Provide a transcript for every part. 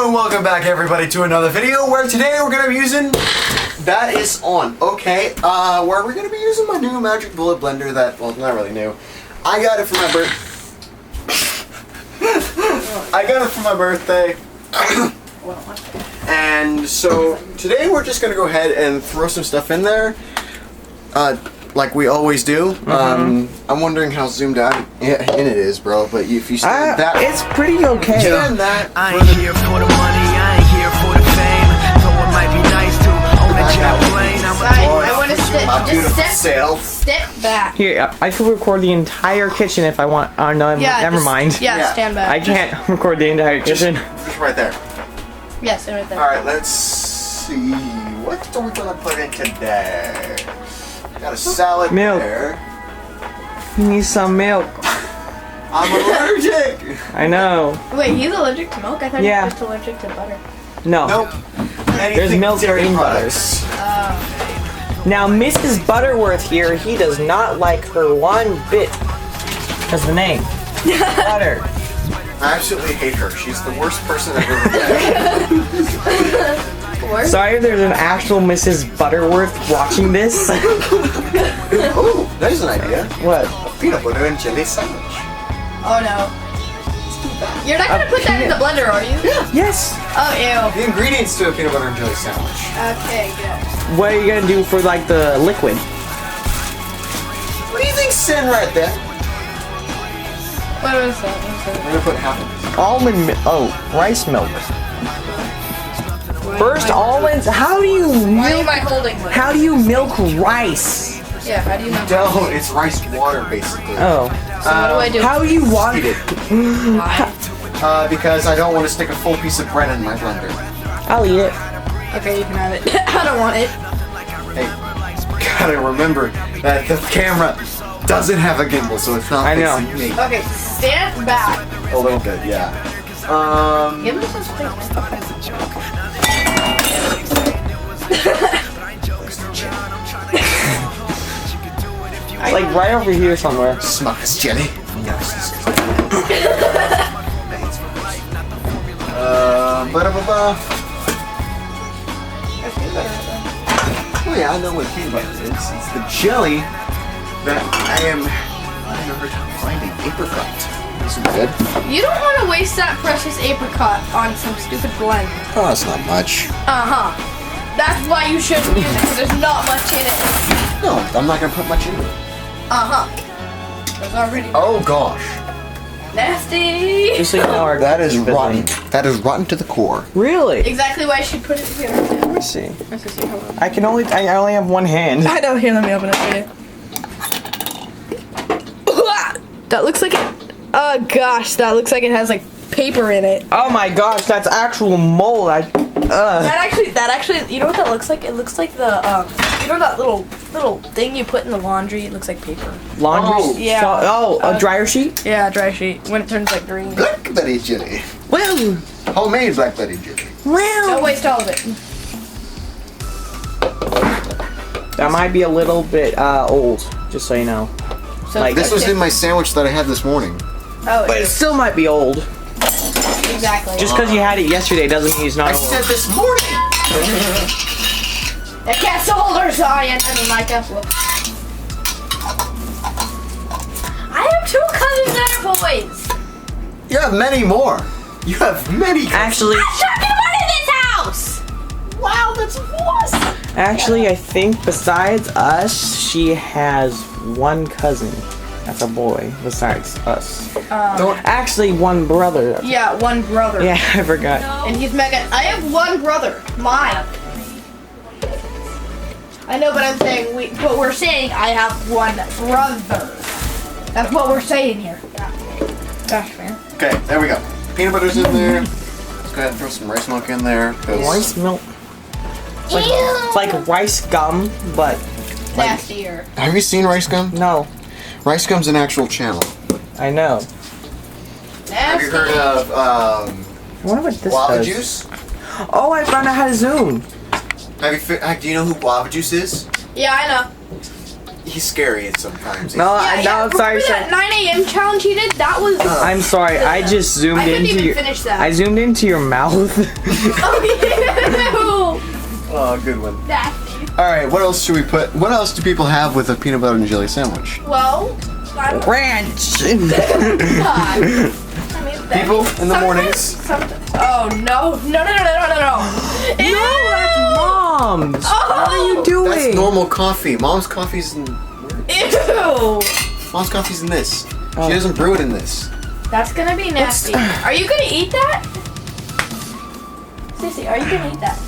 Hello and welcome back everybody to another video where today we're going to be using... That is on. Okay, where we're going to be using my new Magic Bullet blender that, well, not really new. I got it for my birthday. And so today we're just going to go ahead and throw some stuff in there. Like we always do. I'm wondering how zoomed out in it is, bro. But if you stand that, it's pretty okay. Stand that. I ain't here for the money, I ain't here for the fame. Though it might be nice to own a jet plane. I want to sit. My beautiful Just self. step back. Here, I could record the entire kitchen if I want. Oh no, never mind. Yeah, stand back. I can't record the entire kitchen. Just right there. Yeah, stand right there. All right, let's see. What are we gonna put in today? Got a salad Milk. there. You need some milk. I'm allergic. I know. Wait, he's allergic to milk? I thought Yeah. he was just allergic to butter. No. Nope. There's Anything milk dairy in products. Now, Mrs. Butterworth here, he does not like her one bit. That's the name. Butter. I absolutely hate her. She's the worst person I've ever met. Sorry if there's an actual Mrs. Butterworth watching this. Oh, there's an idea. What? A peanut butter and jelly sandwich. Oh no. You're not gonna put that in the blender, are you? Yeah. Yes. Oh, ew. The ingredients to a peanut butter and jelly sandwich. Okay, good. What are you gonna do for like the liquid? What do you think's sitting right there? What was that? We're gonna put half of this. Almond milk. Oh, rice milk. First almonds. How do you Why am milk? I holding one? How do you milk rice? Yeah, how do you know? Dough. It's rice water, basically. Oh. So what do I do? How do you water Eat it. Why? Because I don't want to stick a full piece of bread in my blender. I'll eat it. Okay, you can have it. I don't want it. Hey, gotta remember that the camera doesn't have a gimbal, so it's not I know. facing me. Okay, stand back. A little bit, yeah. Give me some space. Like right over here somewhere. Smucker's jelly. Ba-da-ba-ba. Oh yeah, I know what peanut butter is. It's the jelly that I am having a hard time finding. Apricot. This is good. You don't want to waste that precious apricot on some stupid blend. Oh, that's not much. Uh-huh. That's why you shouldn't use it, because there's not much in it. No, I'm not gonna put much into it. Uh-huh. There's already Oh gosh. nasty. Just so you know, our That is fizzling. rotten. That is rotten to the core. Really? Exactly why I should put it here. Let me see. Let's just see how well. I only have one hand. I know. Here, let me open it for you. That looks like it. Oh gosh, that looks like it has like paper in it. Oh my gosh, that's actual mold. That actually, you know what that looks like? It looks like the, you know that little thing you put in the laundry? It looks like paper. Laundry. Oh. Yeah. A dryer sheet. Yeah, dry sheet. When it turns like green. Blackberry jelly. Well, Homemade blackberry jelly. Don't waste all of it. that might be a little bit old. Just so you know. So Like- This was in my sandwich that I had this morning. Oh, But it still might be old. exactly. Just because you had it yesterday doesn't mean it's not I old. said this morning. That cat's soldier science. I mean, my cat. I have 2 cousins that are boys. You have many more. You have many. Actually, I'm talking about in this house. Wow, that's awesome. actually, I think besides us, she has one cousin. That's a boy. Besides us. Actually, one brother. Yeah, one brother. Yeah, I forgot. And he's Megan. I have one brother. Mine. I know, but I'm saying but we're saying I have one brother. That's what we're saying here. Gosh, man. Okay, there we go. Peanut butter's in there. Let's go ahead and throw some rice milk in there. 'Cause Rice milk. It's like rice gum, but Nastier. Have you seen rice gum? no. Rice gum's an actual channel. I know. Have you heard of I wonder what this guava does. juice? Oh, I found out how to zoom. Do you know who guava juice is? Yeah, I know. he's scary sometimes. No, no, sorry, remember sorry. that 9 a.m. challenge he did? That was. I'm sorry. I just zoomed I couldn't into even your. finish that. I zoomed into your mouth. Oh, good one. Nasty. All right, what else should we put? What else do people have with a peanut butter and jelly sandwich? Well, Ranch. I mean, People in the mornings. Oh no! No! Ew. No, that's Mom's. Oh, What are you doing? That's normal coffee. Mom's coffee's in. Ew! Mom's coffee's in this. Oh. She doesn't brew it in this. That's gonna be nasty. Are you gonna eat that? Sissy, are you gonna eat that?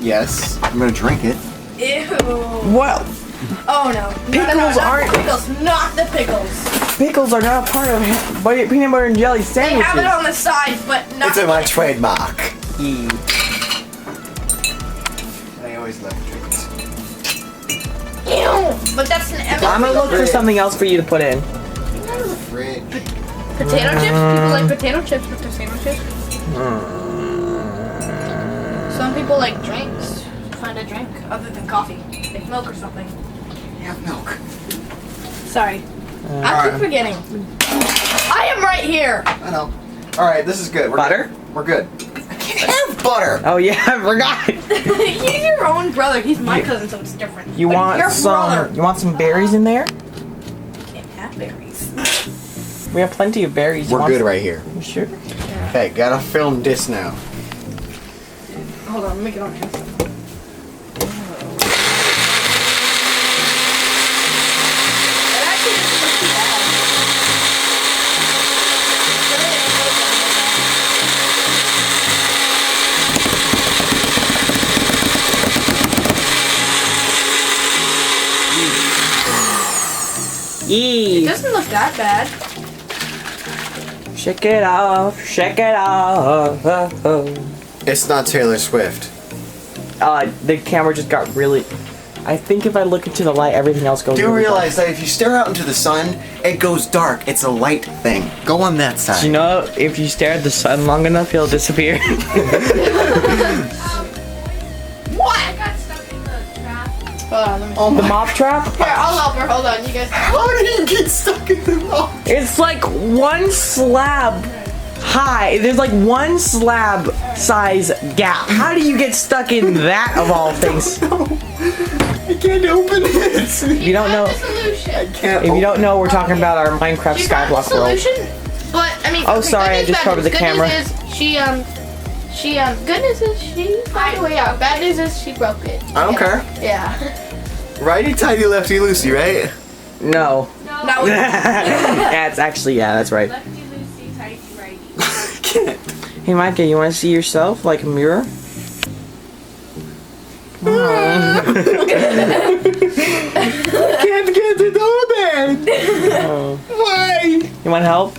Yes. I'm gonna drink it. Ew! What? Oh no! Pickles not aren't- the pickles. Not the pickles. Pickles are not a part of peanut butter and jelly They sandwiches. have it on the sides, but not. It's in my trademark. E. I always love drinks. Ew! But that's an. I'm gonna look for something else for you to put in. Fridge. Potato chips? People like potato chips with their sandwiches. Some people like drinks. Find a drink other than coffee, like milk or something. Have milk. Sorry, I keep forgetting. I am right here. I know. All right, this is good. We're Butter? Good. We're good. I can't have butter. Oh yeah, I forgot. He's your own brother. He's my cousin, so it's different. You But want your some? brother You want some berries in there? can't have berries. We have plenty of berries. You We're want good some- right here. You sure? Hey, gotta film this now. Hold on, let me get on here. It actually doesn't look too bad. It Eee. doesn't look that bad. Shake it off. Shake it off. It's not Taylor Swift. The camera just got really. I think if I look into the light, everything else goes. Do you really realize that if you stare out into the sun, it goes dark? It's a light thing. Go on that dark. side. You know, if you stare at the sun long enough, it'll disappear. What? I got stuck in the trap. Hold on, let me. Oh The my. mop trap? Here, I'll help her. Hold on, you guys. How do you get stuck in the mouth? It's like one slab high. There's like one slab size gap. How do you get stuck in that of all things? I can't open it. You don't know. The solution. I can't. If you don't know, we're talking about our Minecraft She found the Skyblock world. solution, but I mean. Oh, okay, sorry, good I news, just bad covered news. the Good camera. news is good news is she found a way out. Bad news is she broke it. I don't care. Yeah. Righty tighty, lefty loosey, right? No. Now we That's actually, yeah, that's right. Lefty loosey, tighty righty. Can't. Hey, Micah, you want to see yourself like a mirror? Can't get to the bed. Why? You want help?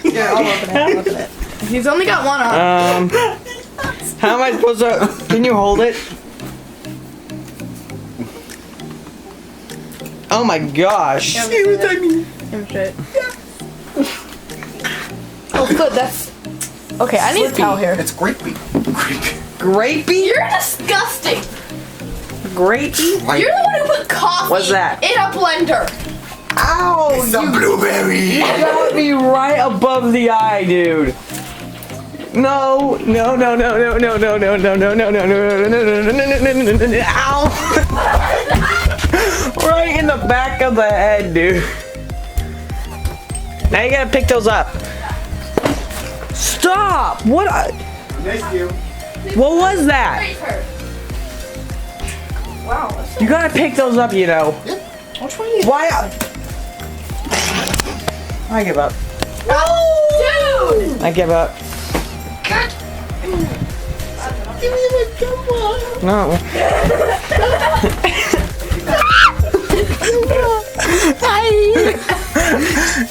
Here, I'll open it. He's only got one on. How am I supposed to? Can you hold it? Oh my gosh. See what I mean? Oh, good. That's okay. I need a towel here. It's grapey. Grapey? You're disgusting. Grapey? You're the one who put coffee What's that? in a blender. Ow! Some blueberry. Got me right above the eye, dude. No, no, no, no, no, no, no, no, no, no, no, no, no, no, no, no, no, no, ow! Right in the back of the head, dude. Now you gotta pick those up. Stop! What? Nice view. What was that? Wow. That's You gotta pick those up, you know. which one is? Why? I give up. Dude. I give up. No.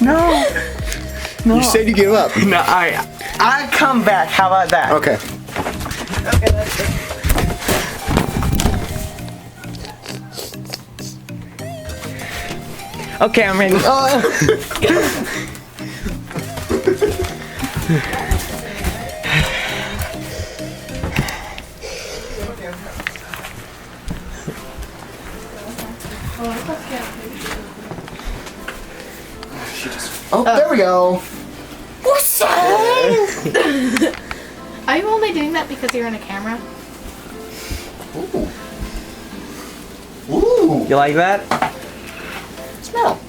No. No. You said you give up. No, I come back. How about that? Okay. Okay, that's good. Okay, I'm ready. Oh, there we go. Are you only doing that because you're in a camera? Ooh. Ooh. You like that? Smell.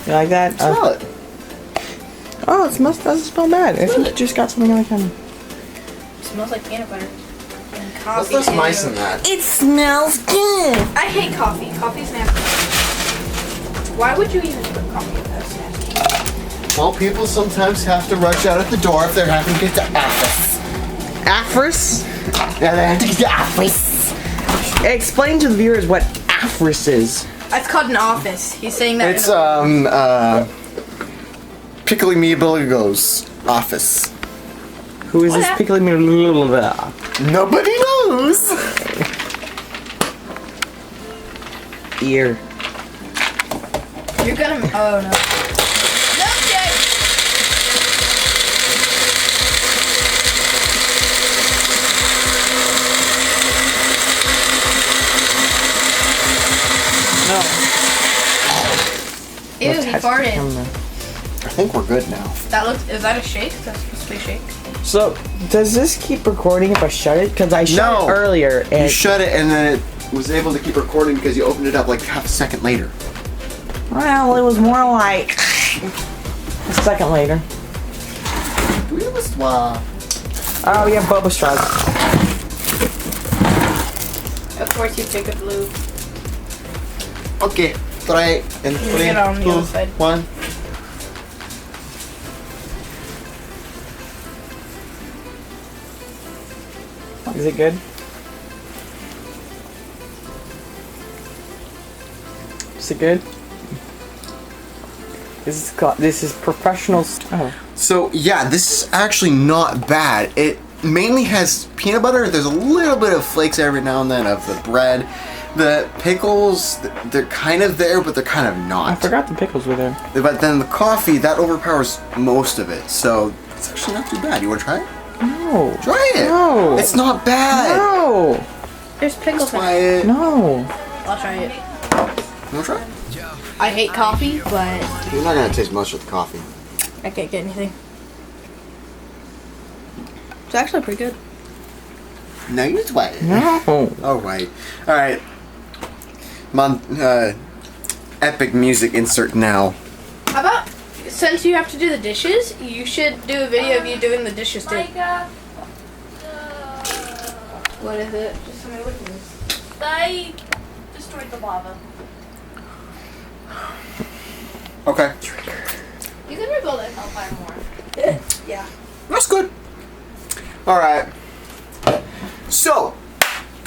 You like that? Smell it. Oh, it smells, doesn't smell bad. I think you just got something on the camera. It smells like peanut butter. And That's coffee. less mice than that. It smells good. I hate coffee. Coffee's nasty. Why would you even put coffee in those nasty? Well, people sometimes have to rush out at the door if they're having to get to office. Afris? Yeah, they have to get to office. Explain to the viewers what Afris is. It's called an office. He's saying that. It's Pickly Me Billigo's office. Who is What this hap- pickling me? Nobody knows. Ear. You're gonna. Oh no. Milkshake. No. Ew, he farted. I think we're good now. That looks. Is that a shake? That's supposed to be a shake. So, does this keep recording if I shut it? Because I shut No. it earlier and You shut it and then it was able to keep recording because you opened it up like half a second later. well, it was more like a second later. Do we have a swab? Oh, we have boba straws. Of course, you pick a blue. Okay, try it in You 3, get on the 2, other side. 1. Is it good? Is it good? This is professional. Oh. So yeah, this is actually not bad. It mainly has peanut butter. There's a little bit of flakes every now and then of the bread. The pickles, they're kind of there, but they're kind of I not. forgot the pickles were there. But then the coffee, that overpowers most of it. So it's actually not too bad. You want to try it? No. Try it. No. It's not bad. No. There's pickles. Try it. No. I'll try it. You want to try it? I hate coffee, but You're not gonna taste much of the coffee. I can't get anything. It's actually pretty good. No, you try it. No. All right. All right. Epic music insert now. How about since you have to do the dishes, you should do a video of you doing the dishes too. Micah, What is it? Just tell me what it is. I destroyed the lava. Okay. You can rebuild it Hellfire more. Yeah. That's good. Alright. So,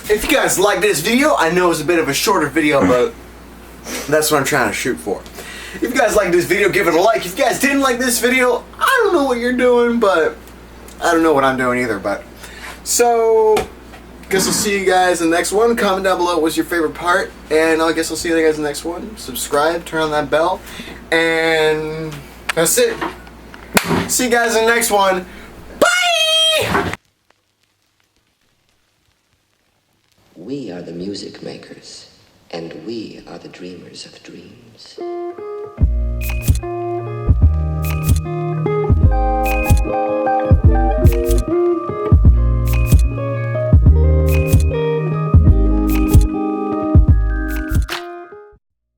if you guys like this video, I know it's a bit of a shorter video, but that's what I'm trying to shoot for. If you guys like this video, give it a like. If you guys didn't like this video, I don't know what you're doing, but I don't know what I'm doing either, but. So, guess I'll see you guys in the next one. Comment down below what's your favorite part, and I guess I'll see you guys in the next one. Subscribe, turn on that bell, and that's it. See you guys in the next one. Bye! We are the music makers, and we are the dreamers of dreams.